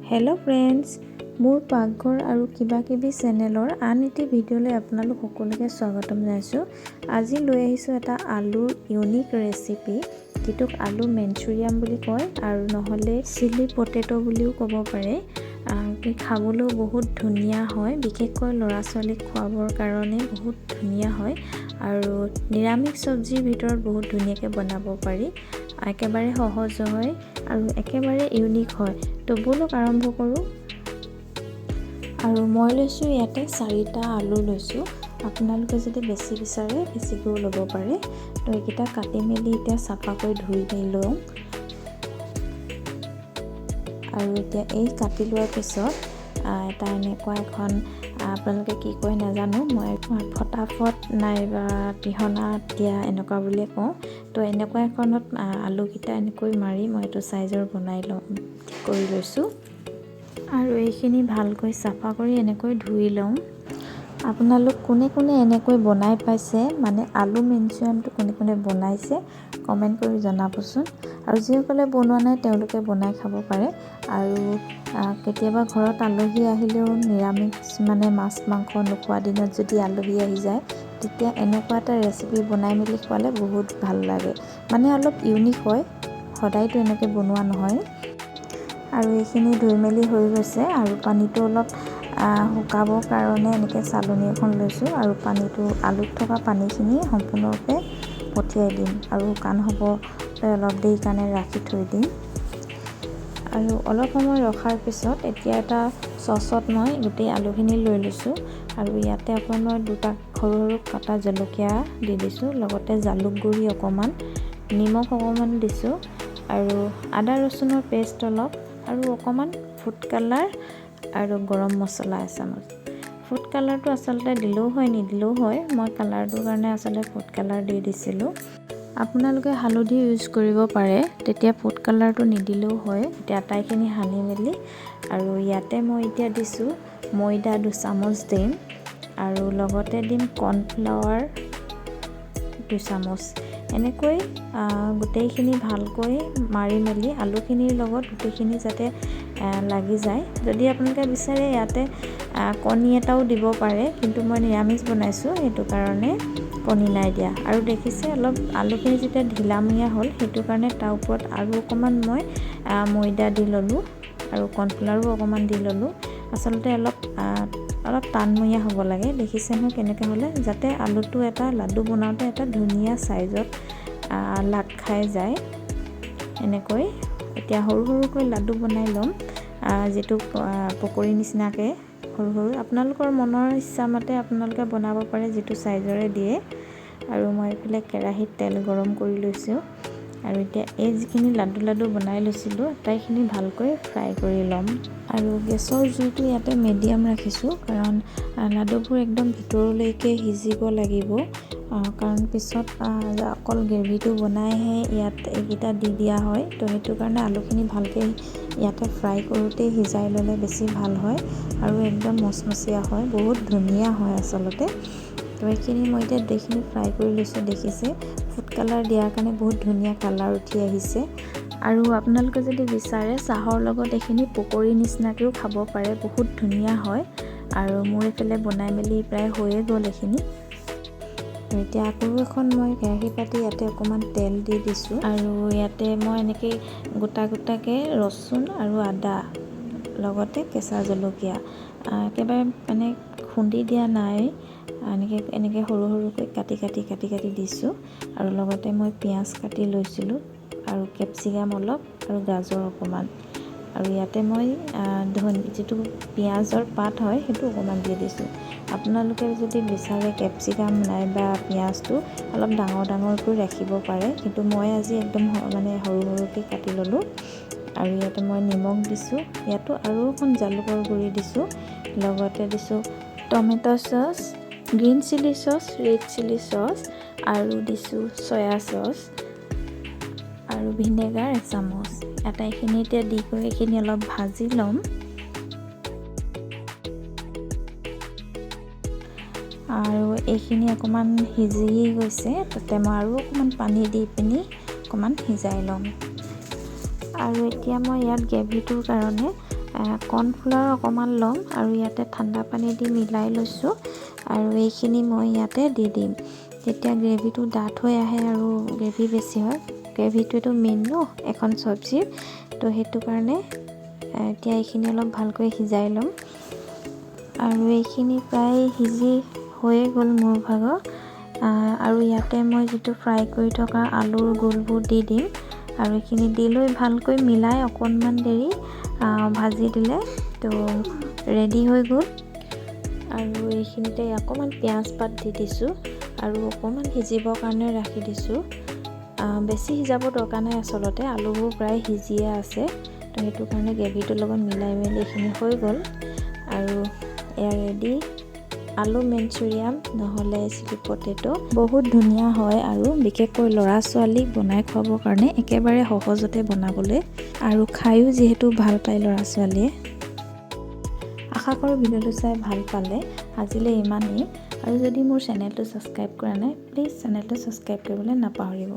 Hello' friends, মোৰ পাকঘৰ আৰু কিবা কিবি চেনেলৰ আন এটি ভিডিঅ'লৈ আপোনালোক সকলোকে স্বাগতম জনাইছোঁ। আজি লৈ আহিছোঁ এটা আলুৰ ইউনিক ৰেচিপি, যিটোক আলু মেঞ্চুৰিয়াম বুলি কয় আৰু নহ'লে চিলি পটেটো বুলিও ক'ব পাৰে। খাবলৈও বহুত ধুনীয়া হয়, বিশেষকৈ ল'ৰা ছোৱালীক খুৱাবৰ কাৰণে বহুত ধুনীয়া হয় আৰু নিৰামিষ চব্জিৰ ভিতৰত বহুত ধুনীয়াকৈ বনাব পাৰি। একেবাৰে সহজ হয় আৰু একেবাৰে ইউনিক হয়। তো ব'লক আৰম্ভ কৰোঁ। আৰু মই লৈছোঁ ইয়াতে 4টা আলু লৈছোঁ। আপোনালোকে যদি বেছি বিচাৰে বেছিকৈও ল'ব পাৰে। তো এইকেইটা কাটি মেলি এতিয়া চাফাকৈ ধুই লওঁ। আৰু এতিয়া এই কাটি লোৱাৰ পিছত এটা এনেকুৱা এখন, আপোনালোকে কি কয় নাজানো, মই ফটাফট নাইবা পিহনা দিয়া এনেকুৱা বুলিয়ে কওঁ। তো এনেকুৱা এখনত আলুকেইটা এনেকৈ মাৰি মই এইটো চাইজৰ বনাই কৰি লৈছোঁ। আৰু এইখিনি ভালকৈ চাফা কৰি এনেকৈ ধুই লওঁ। আপোনালোক কোনে কোনে এনেকৈ বনাই পাইছে, মানে আলু মেঞ্চুৰিয়ামটো কোনে কোনে বনাইছে কমেণ্ট কৰি জনাবচোন। আৰু যিসকলে বনোৱা নাই তেওঁলোকে বনাই খাব পাৰে। আৰু কেতিয়াবা ঘৰত আলহী আহিলেও নিৰামিষ মানে মাছ মাংস নোখোৱা দিনত যদি আলহী আহি যায়, তেতিয়া এনেকুৱা এটা ৰেচিপি বনাই মেলি খোৱালে বহুত ভাল লাগে। মানে অলপ ইউনিক হয়, সদায়তো এনেকৈ বনোৱা নহয়। আৰু এইখিনি ধুই মেলি হৈ গৈছে আৰু পানীটো অলপ শুকাবৰ কাৰণে এনেকৈ চালনী এখন লৈছোঁ আৰু পানীটো, আলুত থকা পানীখিনি সম্পূৰ্ণৰূপে পঠিয়াই দিম আৰু শুকান হ'ব অলপ দেৰি কাৰণে ৰাখি থৈ দিম। আৰু অলপ সময় ৰখাৰ পিছত এতিয়া এটা চচত মই গোটেই আলুখিনি লৈ লৈছোঁ আৰু ইয়াতে অকণমান মই 2টা সৰু সৰু কটা জলকীয়া দি দিছোঁ, লগতে জালুক গুড়ি অকণমান, নিমখ অকণমান দিছোঁ আৰু আদা ৰচুনৰ পেষ্ট অলপ আৰু অকণমান ফুড কালাৰ আৰু গৰম মছলা এচামুচ। ফুড কালাৰটো আচলতে দিলেও হয় নিদিলেও হয়, মই কালাৰটোৰ কাৰণে আচলতে ফুড কালাৰ দি দিছিলোঁ। আপোনালোকে হালধি ইউজ কৰিব পাৰে, তেতিয়া ফুড কালাৰটো নিদিলেও হয়। এতিয়া আটাইখিনি সানি মেলি আৰু ইয়াতে মই এতিয়া দিছোঁ ময়দা 2 চামুচ দিম আৰু লগতে দিম কৰ্ণফ্লাৱাৰ 2 চামুচ। এনেকৈ গোটেইখিনি ভালকৈ মাৰি মেলি আলুখিনিৰ লগত গোটেইখিনি যাতে লাগি যায়। যদি আপোনালোকে বিচাৰে ইয়াতে কণী এটাও দিব পাৰে, কিন্তু মই নিৰামিষ বনাইছোঁ সেইটো কাৰণে কণী নাই দিয়া। আৰু দেখিছে অলপ আলুখিনি যেতিয়া ঢিলামূৰীয়া হ'ল, সেইটো কাৰণে তাৰ ওপৰত আৰু অকণমান মই ময়দা দি ল'লোঁ আৰু কৰ্ণফ্লাৱাৰো অকণমান দি ল'লোঁ। আচলতে অলপ টানমূৰীয়া হ'ব লাগে। দেখিছে নহয় কেনেকৈ হ'লে, যাতে আলুটো এটা লাডু বনাওঁতে এটা ধুনীয়া চাইজত লাট খাই যায়। এনেকৈ এতিয়া সৰু সৰুকৈ লাডু বনাই ল'ম, যিটো পকৰি নিচিনাকৈ সৰু সৰু। আপোনালোকৰ মনৰ ইচ্ছামতে আপোনালোকে বনাব পাৰে, যিটো চাইজৰে দিয়ে। আৰু মই এইফালে কেৰাহীত তেল গৰম কৰি লৈছোঁ আৰু এতিয়া এই যিখিনি লাডু বনাই লৈছিলোঁ আটাইখিনি ভালকৈ ফ্ৰাই কৰি ল'ম। আৰু গেছৰ জুইটো ইয়াতে মিডিয়াম ৰাখিছোঁ, কাৰণ লাডুবোৰ একদম ভিতৰলৈকে সিজিব লাগিব। কাৰণ পিছত অকল গ্ৰেভিটো বনাইহে ইয়াত এইকেইটা দি দিয়া হয়। তো সেইটো কাৰণে আলুখিনি ভালকৈ ইয়াতে ফ্ৰাই কৰোঁতেই সিজাই ল'লে বেছি ভাল হয় আৰু একদম মচমচীয়া হয়, বহুত ধুনীয়া হয় আচলতে। তো এইখিনি মই এতিয়া গোটেইখিনি ফ্ৰাই কৰি লৈছোঁ। দেখিছে ফুড কালাৰ দিয়াৰ কাৰণে বহুত ধুনীয়া কালাৰ উঠি আহিছে। আৰু আপোনালোকে যদি বিচাৰে চাহৰ লগত এইখিনি পকৰি নিচিনাকৈও খাব পাৰে, বহুত ধুনীয়া হয়। আৰু মোৰ এইফালে বনাই মেলি প্ৰায় হৈয়ে গ'ল এইখিনি। এতিয়া আকৌ এখন মই কেৰাহী পাতি ইয়াতে অকণমান তেল দি দিছোঁ আৰু ইয়াতে মই এনেকৈ গোটাকৈ ৰচুন আৰু আদা, লগতে কেঁচা জলকীয়া একেবাৰে মানে খুন্দি দিয়া নাই, এনেকৈ সৰু সৰুকৈ কাটি দিছোঁ। আৰু লগতে মই পিঁয়াজ কাটি লৈছিলোঁ আৰু কেপচিকাম অলপ আৰু গাজৰ অকণমান। আৰু ইয়াতে মই যিটো পিঁয়াজৰ পাত হয় সেইটো অকণমান দি দিছোঁ। আপোনালোকে যদি বিচাৰে কেপচিকাম নাইবা পিঁয়াজটো অলপ ডাঙৰকৈ ৰাখিব পাৰে, কিন্তু মই আজি একদম মানে সৰু সৰুকৈ কাটি ল'লোঁ। আৰু ইয়াতে মই নিমখ দিছোঁ, ইয়াতো আৰু অকণ জালুকৰ গুড়ি দিছোঁ, লগতে দিছোঁ tomato sauce, green chilli sauce, red chilli sauce আৰু দিছোঁ চয়া চচ আৰু ভিনেগাৰ 1 চামুচ। আটাইখিনি এতিয়া দি কৰি এইখিনি অলপ ভাজি ল'ম। আৰু এইখিনি অকণমান সিজি গৈছে, তাতে মই আৰু অকণমান পানী দি পিনি অকণমান সিজাই ল'ম। আৰু এতিয়া মই ইয়াত গ্ৰেভিটোৰ কাৰণে কৰ্ণফ্লাৱাৰ অকণমান ল'ম আৰু ইয়াতে ঠাণ্ডা পানী দি মিলাই লৈছোঁ আৰু এইখিনি মই ইয়াতে দি দিম। যেতিয়া গ্ৰেভিটো ডাঠ হৈ আহে আৰু গ্ৰেভি বেছি হয়, গ্ৰেভিটোৱেতো মেইন ন এখন চব্জিৰ, তো সেইটো কাৰণে এতিয়া এইখিনি অলপ ভালকৈ সিজাই ল'ম। আৰু এইখিনি প্ৰায় সিজি হৈয়ে গ'ল মোৰ ভাগৰ। আৰু ইয়াতে মই যিটো ফ্ৰাই কৰি থকা আলুৰ গোলবোৰ দি দিম আৰু এইখিনি দি লৈ ভালকৈ মিলাই অকণমান দেৰি ভাজি দিলে তো ৰেডি হৈ গ'ল। আৰু এইখিনিতে অকণমান পিঁয়াজ পাত দি দিছোঁ আৰু অকণমান সিজিবৰ কাৰণে ৰাখি দিছোঁ। বেছি সিজাব দৰকাৰ নাই, আচলতে আলুবোৰ প্ৰায় সিজিয়ে আছে, তো সেইটো কাৰণে গ্ৰেভিটোৰ লগত মিলাই মেলি এইখিনি হৈ গ'ল। আৰু এয়া ৰেডি আলু মঞ্চুৰিয়ান নহ'লে চিলি পটেটো। বহুত ধুনীয়া হয় আৰু বিশেষকৈ ল'ৰা ছোৱালীক বনাই খুৱাবৰ কাৰণে একেবাৰে সহজতে বনাবলৈ, আৰু খায়ো যিহেতু ভাল পায় ল'ৰা ছোৱালীয়ে। আশা কৰোঁ ভিডিঅ'টো চাই ভাল পালে। আজিলৈ ইমানেই, আৰু যদি মোৰ চেনেলটো ছাবস্ক্ৰাইব কৰা নাই প্লিজ চেনেলটো ছাবস্ক্ৰাইব কৰিবলৈ নাপাহৰিব।